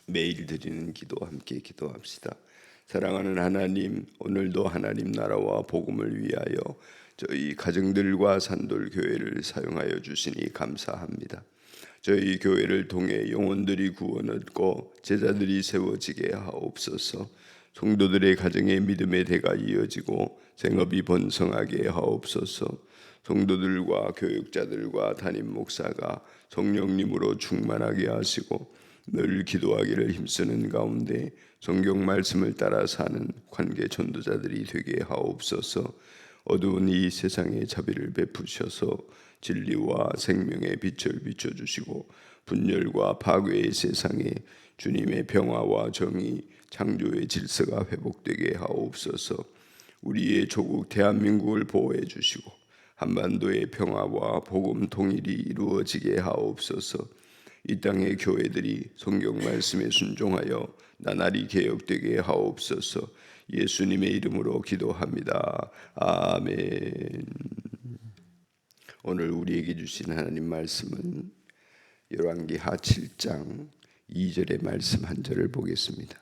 매일 드리는 기도 함께 기도합시다. 사랑하는 하나님, 오늘도 하나님 나라와 복음을 위하여 저희 가정들과 산돌교회를 사용하여 주시니 감사합니다. 저희 교회를 통해 영혼들이 구원 얻고 제자들이 세워지게 하옵소서. 성도들의 가정의 믿음의 대가 이어지고 생업이 번성하게 하옵소서. 성도들과 교육자들과 담임 목사가 성령님으로 충만하게 하시고 늘 기도하기를 힘쓰는 가운데 성경 말씀을 따라 사는 관계 전도자들이 되게 하옵소서. 어두운 이 세상에 자비를 베푸셔서 진리와 생명의 빛을 비춰주시고 분열과 파괴의 세상에 주님의 평화와 정의, 창조의 질서가 회복되게 하옵소서. 우리의 조국 대한민국을 보호해 주시고 한반도의 평화와 복음 통일이 이루어지게 하옵소서. 이 땅의 교회들이 성경 말씀에 순종하여 나날이 개혁되게 하옵소서. 예수님의 이름으로 기도합니다. 아멘. 오늘 우리에게 주신 하나님 말씀은 열왕기하 7장 2절의 말씀 한 절을 보겠습니다.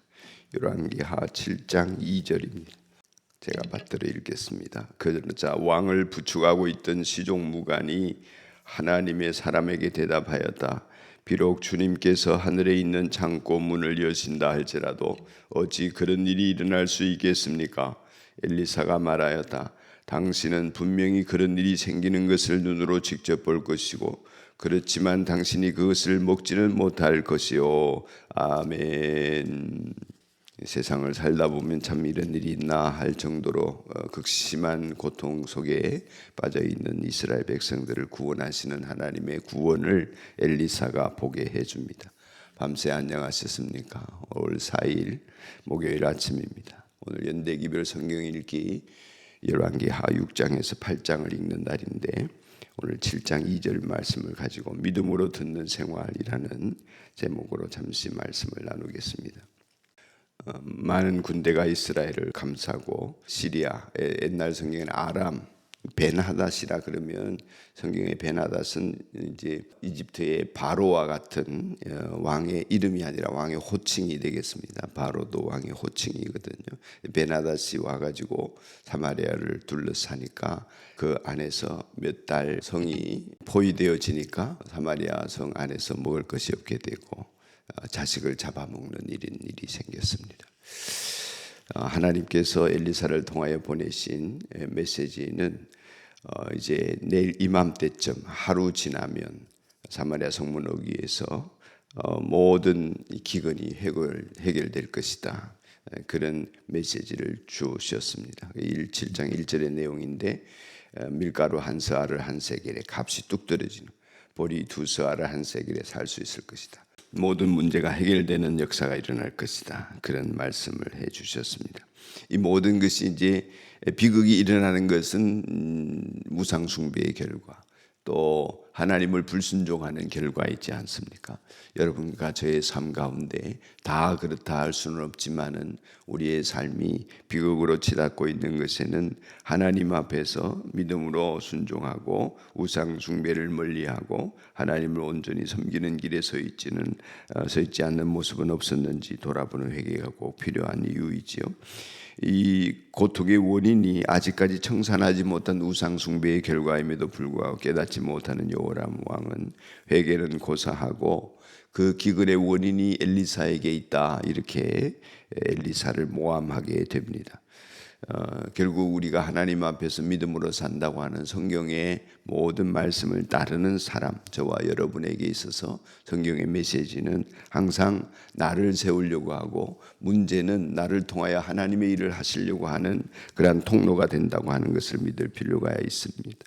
열왕기하 7장 2절입니다. 제가 받들어 읽겠습니다. 그러자 왕을 부축하고 있던 시종무관이 하나님의 사람에게 대답하였다. 비록 주님께서 하늘에 있는 창고 문을 여신다 할지라도 어찌 그런 일이 일어날 수 있겠습니까? 엘리사가 말하였다. 당신은 분명히 그런 일이 생기는 것을 눈으로 직접 볼 것이고 그렇지만 당신이 그것을 먹지는 못할 것이요. 아멘. 세상을 살다 보면 참 이런 일이 있나 할 정도로 극심한 고통 속에 빠져있는 이스라엘 백성들을 구원하시는 하나님의 구원을 엘리사가 보게 해줍니다. 밤새 안녕하셨습니까? 5월 4일 목요일 아침입니다. 오늘 연대기별 성경 읽기 열왕기하 6장에서 8장을 읽는 날인데 오늘 7장 2절 말씀을 가지고 믿음으로 듣는 생활이라는 제목으로 잠시 말씀을 나누겠습니다. 많은 군대가 이스라엘을 감싸고 시리아, 옛날 성경에는 아람, 벤하닷이라 그러면 성경의 벤하닷은 이제 이집트의 바로와 같은 왕의 이름이 아니라 왕의 호칭이 되겠습니다. 바로도 왕의 호칭이거든요. 벤하닷이 와가지고 사마리아를 둘러싸니까 그 안에서 몇 달 성이 포위되어지니까 사마리아 성 안에서 먹을 것이 없게 되고 자식을 잡아먹는 일이 생겼습니다. 하나님께서 엘리사를 통하여 보내신 메시지는 이제 내일 이맘때쯤 하루 지나면 사마리아 성문 어귀에서 모든 기근이 해결될 것이다. 그런 메시지를 주셨습니다. 7장 1절의 내용인데 밀가루 한 서알을 한 세겔에 값이 뚝 떨어지는 보리 2서알을 한 세겔에 살 수 있을 것이다. 모든 문제가 해결되는 역사가 일어날 것이다. 그런 말씀을 해 주셨습니다. 이 모든 것이 이제 비극이 일어나는 것은 우상 숭배의 결과 또 하나님을 불순종하는 결과 있지 않습니까? 여러분과 저의 삶 가운데 다 그렇다 할 수는 없지만은 우리의 삶이 비극으로 치닫고 있는 것에는 하나님 앞에서 믿음으로 순종하고 우상 숭배를 멀리하고 하나님을 온전히 섬기는 길에 서 있지 않는 모습은 없었는지 돌아보는 회개가 꼭 필요한 이유이지요. 이 고통의 원인이 아직까지 청산하지 못한 우상 숭배의 결과임에도 불구하고 깨닫지 못하는 여호람 왕은 회개는 고사하고 그 기근의 원인이 엘리사에게 있다 이렇게 엘리사를 모함하게 됩니다. 결국 우리가 하나님 앞에서 믿음으로 산다고 하는 성경의 모든 말씀을 따르는 사람, 저와 여러분에게 있어서 성경의 메시지는 항상 나를 세우려고 하고 문제는 나를 통하여 하나님의 일을 하시려고 하는 그러한 통로가 된다고 하는 것을 믿을 필요가 있습니다.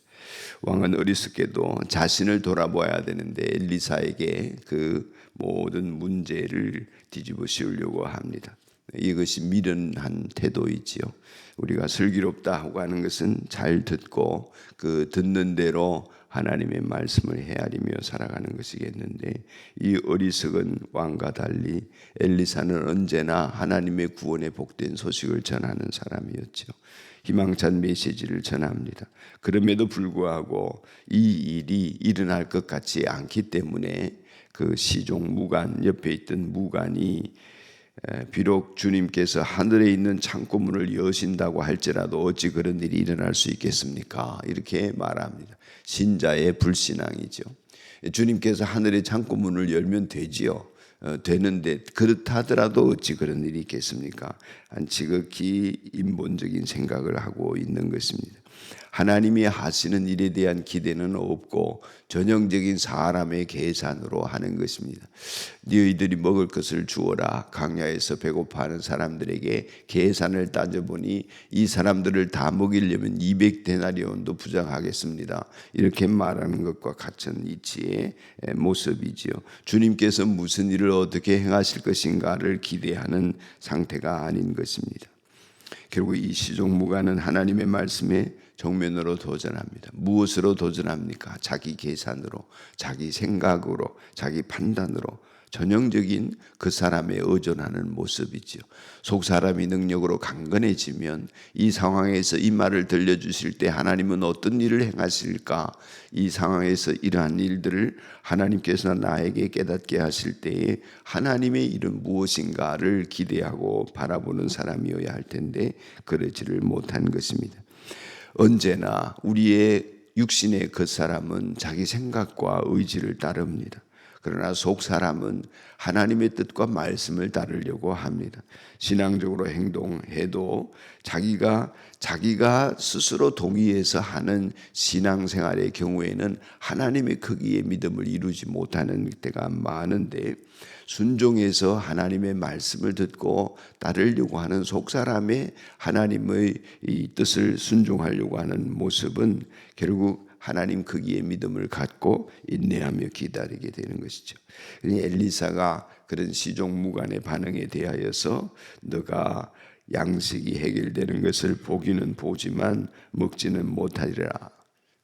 왕은 어리석게도 자신을 돌아보아야 되는데 엘리사에게 그 모든 문제를 뒤집어 씌우려고 합니다. 이것이 미련한 태도이지요. 우리가 슬기롭다 하고 하는 것은 잘 듣고 그 듣는 대로 하나님의 말씀을 헤아리며 살아가는 것이겠는데 이 어리석은 왕과 달리 엘리사는 언제나 하나님의 구원의 복된 소식을 전하는 사람이었죠. 희망찬 메시지를 전합니다. 그럼에도 불구하고 이 일이 일어날 것 같지 않기 때문에 그 시종 무관 옆에 있던 무관이 비록 주님께서 하늘에 있는 창고문을 여신다고 할지라도 어찌 그런 일이 일어날 수 있겠습니까? 이렇게 말합니다. 신자의 불신앙이죠. 주님께서 하늘의 창고문을 열면 되지요. 되는데 그렇다 하더라도 어찌 그런 일이 있겠습니까? 한 지극히 인본적인 생각을 하고 있는 것입니다. 하나님이 하시는 일에 대한 기대는 없고 전형적인 사람의 계산으로 하는 것입니다. 너희들이 먹을 것을 주어라. 광야에서 배고파하는 사람들에게 계산을 따져보니 이 사람들을 다 먹이려면 200데나리온도 부족하겠습니다. 이렇게 말하는 것과 같은 이치의 모습이지요. 주님께서 무슨 일을 어떻게 행하실 것인가를 기대하는 상태가 아닌 것입니다. 결국 이 시종무관은 하나님의 말씀에 정면으로 도전합니다. 무엇으로 도전합니까? 자기 계산으로, 자기 생각으로, 자기 판단으로 전형적인 그 사람에 의존하는 모습이죠. 속 사람이 능력으로 강건해지면 이 상황에서 이 말을 들려주실 때 하나님은 어떤 일을 행하실까? 이 상황에서 이러한 일들을 하나님께서 나에게 깨닫게 하실 때에 하나님의 일은 무엇인가를 기대하고 바라보는 사람이어야 할 텐데 그러지를 못한 것입니다. 언제나 우리의 육신의 그 사람은 자기 생각과 의지를 따릅니다. 그러나 속 사람은 하나님의 뜻과 말씀을 따르려고 합니다. 신앙적으로 행동해도 자기가 스스로 동의해서 하는 신앙생활의 경우에는 하나님의 크기의 믿음을 이루지 못하는 때가 많은데 순종해서 하나님의 말씀을 듣고 따르려고 하는 속사람의 하나님의 이 뜻을 순종하려고 하는 모습은 결국 하나님 크기의 믿음을 갖고 인내하며 기다리게 되는 것이죠. 엘리사가 그런 시종무관의 반응에 대하여서 너가 양식이 해결되는 것을 보기는 보지만 먹지는 못하리라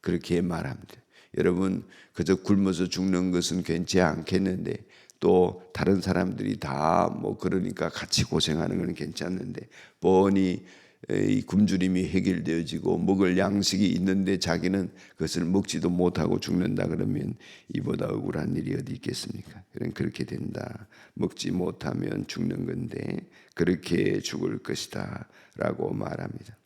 그렇게 말합니다. 여러분 그저 굶어서 죽는 것은 괜찮지 않겠는데 또 다른 사람들이 다 뭐 그러니까 같이 고생하는 건 괜찮은데 뻔히 이 굶주림이 해결되어지고 먹을 양식이 있는데 자기는 그것을 먹지도 못하고 죽는다 그러면 이보다 억울한 일이 어디 있겠습니까? 그렇게 된다. 먹지 못하면 죽는 건데 그렇게 죽을 것이다 라고 말합니다.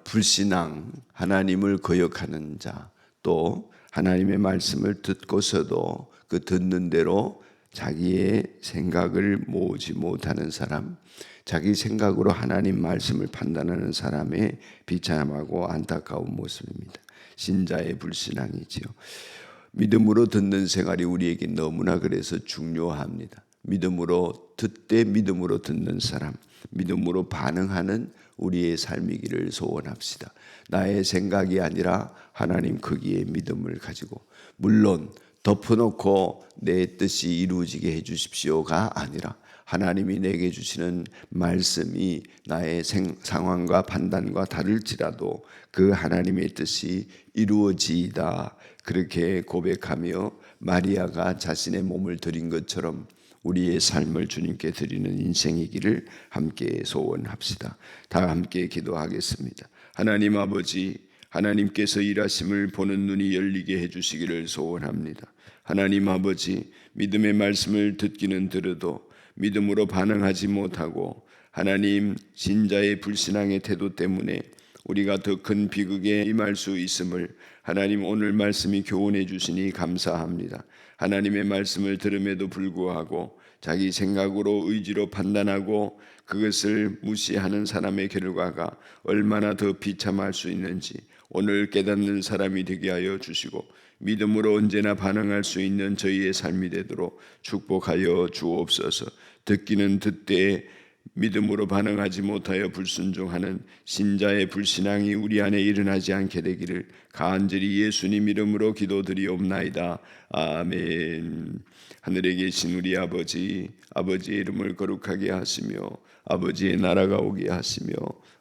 불신앙, 하나님을 거역하는 자, 또 하나님의 말씀을 듣고서도 그 듣는 대로 자기의 생각을 모으지 못하는 사람, 자기 생각으로 하나님 말씀을 판단하는 사람의 비참하고 안타까운 모습입니다. 신자의 불신앙이지요. 믿음으로 듣는 생활이 우리에게 너무나 그래서 중요합니다. 믿음으로 듣되 믿음으로 듣는 사람, 믿음으로 반응하는 우리의 삶이기를 소원합시다. 나의 생각이 아니라 하나님 크기의 믿음을 가지고, 물론 덮어놓고 내 뜻이 이루어지게 해주십시오가 아니라 하나님이 내게 주시는 말씀이 나의 상황과 판단과 다를지라도 그 하나님의 뜻이 이루어지이다 그렇게 고백하며 마리아가 자신의 몸을 드린 것처럼 우리의 삶을 주님께 드리는 인생이기를 함께 소원합시다. 다 함께 기도하겠습니다. 하나님 아버지, 하나님께서 일하심을 보는 눈이 열리게 해주시기를 소원합니다. 하나님 아버지, 믿음의 말씀을 듣기는 들어도 믿음으로 반응하지 못하고 하나님 신자의 불신앙의 태도 때문에 우리가 더 큰 비극에 임할 수 있음을 하나님 오늘 말씀이 교훈해 주시니 감사합니다. 하나님의 말씀을 들음에도 불구하고 자기 생각으로 의지로 판단하고 그것을 무시하는 사람의 결과가 얼마나 더 비참할 수 있는지 오늘 깨닫는 사람이 되게 하여 주시고 믿음으로 언제나 반응할 수 있는 저희의 삶이 되도록 축복하여 주옵소서. 듣기는 듣되 믿음으로 반응하지 못하여 불순종하는 신자의 불신앙이 우리 안에 일어나지 않게 되기를 간절히 예수님 이름으로 기도드리옵나이다. 아멘. 하늘에 계신 우리 아버지, 아버지의 이름을 거룩하게 하시며 아버지의 나라가 오게 하시며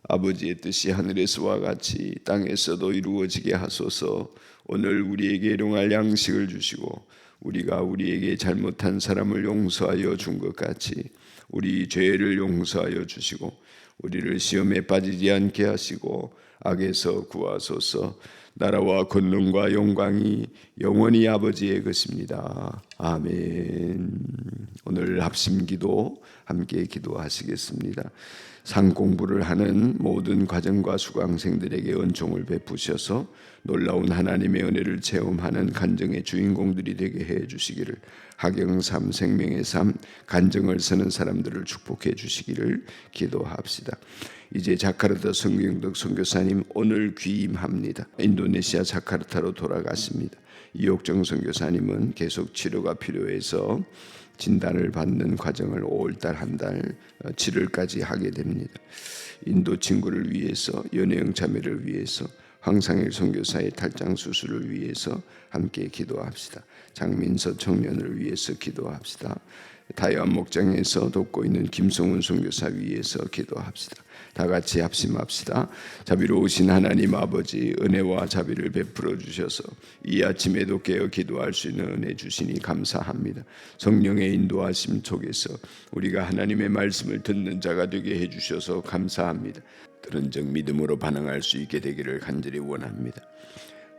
아버지의 뜻이 하늘에서와 같이 땅에서도 이루어지게 하소서. 오늘 우리에게 일용할 양식을 주시고 우리가 우리에게 잘못한 사람을 용서하여 준 것 같이 우리 죄를 용서하여 주시고 우리를 시험에 빠지지 않게 하시고 악에서 구하소서. 나라와 권능과 영광이 영원히 아버지의 것입니다. 아멘. 오늘 합심기도 함께 기도하시겠습니다. 상공부를 하는 모든 과정과 수강생들에게 은총을 베푸셔서 놀라운 하나님의 은혜를 체험하는 간증의 주인공들이 되게 해 주시기를, 학영삼 생명의 삶 간증을 쓰는 사람들을 축복해 주시기를 기도합시다. 이제 자카르타 성경덕 선교사님 오늘 귀임합니다. 인도네시아 자카르타로 돌아갔습니다. 이옥정 선교사님은 계속 치료가 필요해서 진단을 받는 과정을 5월달 한 달 7월까지 하게 됩니다. 인도 친구를 위해서, 연혜영 자매를 위해서, 황상일 선교사의 탈장 수술을 위해서 함께 기도합시다. 장민서 청년을 위해서 기도합시다. 다이완 목장에서 돕고 있는 김성훈 선교사 위해서 기도합시다. 다 같이 합심합시다. 자비로우신 하나님 아버지, 은혜와 자비를 베풀어 주셔서 이 아침에도 깨어 기도할 수 있는 은혜 주시니 감사합니다. 성령의 인도하심 속에서 우리가 하나님의 말씀을 듣는 자가 되게 해주셔서 감사합니다. 들은 즉 믿음으로 반응할 수 있게 되기를 간절히 원합니다.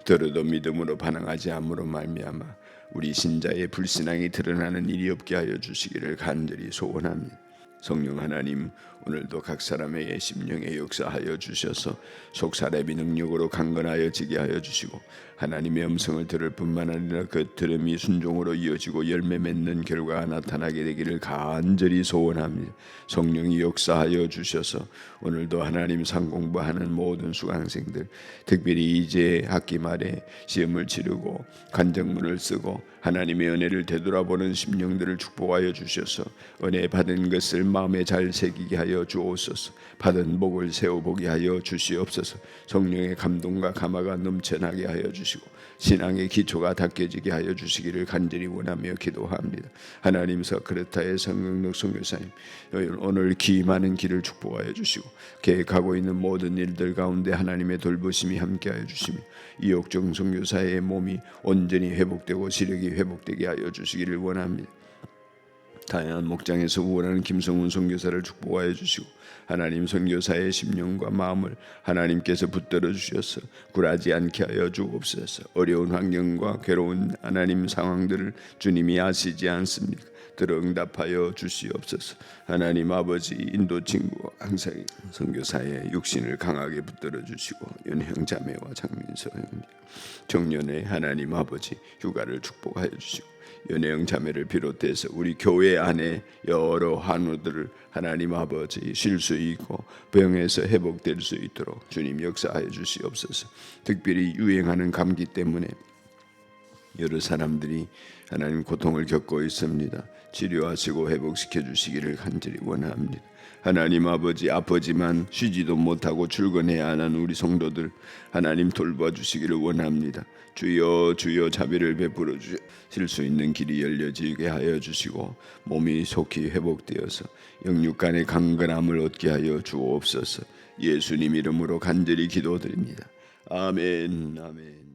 들어도 믿음으로 반응하지 않음으로 말미암아 우리 신자의 불신앙이 드러나는 일이 없게 하여 주시기를 간절히 소원합니다. 성령 하나님, 오늘도 각 사람에게 심령에 역사하여 주셔서 속사람이 능력으로 강건하여 지게 하여 주시고, 하나님의 음성을 들을 뿐만 아니라 그 들음이 순종으로 이어지고 열매 맺는 결과가 나타나게 되기를 간절히 소원합니다. 성령이 역사하여 주셔서 오늘도 하나님 상공부하는 모든 수강생들, 특별히 이제 학기 말에 시험을 치르고 간증문을 쓰고 하나님의 은혜를 되돌아보는 심령들을 축복하여 주셔서 은혜 받은 것을 마음에 잘 새기게 하여 주옵소서. 받은 복을 세워보게 하여 주시옵소서. 성령의 감동과 감화가 넘쳐나게 하여 주시고 신앙의 기초가 닦여지게 하여 주시기를 간절히 원하며 기도합니다. 하나님, 사크레타의 성경덕 선교사님 오늘 기임하는 길을 축복하여 주시고 계획하고 있는 모든 일들 가운데 하나님의 돌보심이 함께하여 주시며 이옥정 선교사의 몸이 온전히 회복되고 시력이 회복되게 하여 주시기를 원합니다. 다양한 목장에서 후원하는 김성훈 선교사를 축복하여 주시고 하나님, 선교사의 심령과 마음을 하나님께서 붙들어 주셔서 굴하지 않게 하여 주옵소서. 어려운 환경과 괴로운 하나님 상황들을 주님이 아시지 않습니까? 들어 응답하여 주시옵소서. 하나님 아버지, 인도 친구 항상 선교사의 육신을 강하게 붙들어 주시고 연형 자매와 장민서 형님, 정년의 하나님 아버지 휴가를 축복하여 주시고 연혜영 자매를 비롯해서 우리 교회 안에 여러 환우들을 하나님 아버지 쉴 수 있고 병에서 회복될 수 있도록 주님 역사하여 주시옵소서. 특별히 유행하는 감기 때문에 여러 사람들이 하나님 고통을 겪고 있습니다. 치료하시고 회복시켜 주시기를 간절히 원합니다. 하나님 아버지, 아프지만 쉬지도 못하고 출근해야 하는 우리 성도들 하나님 돌봐주시기를 원합니다. 주여 주여 자비를 베풀어 주실 수 있는 길이 열려지게 하여 주시고 몸이 속히 회복되어서 영육간의 강건함을 얻게 하여 주옵소서. 예수님 이름으로 간절히 기도드립니다. 아멘. 아멘.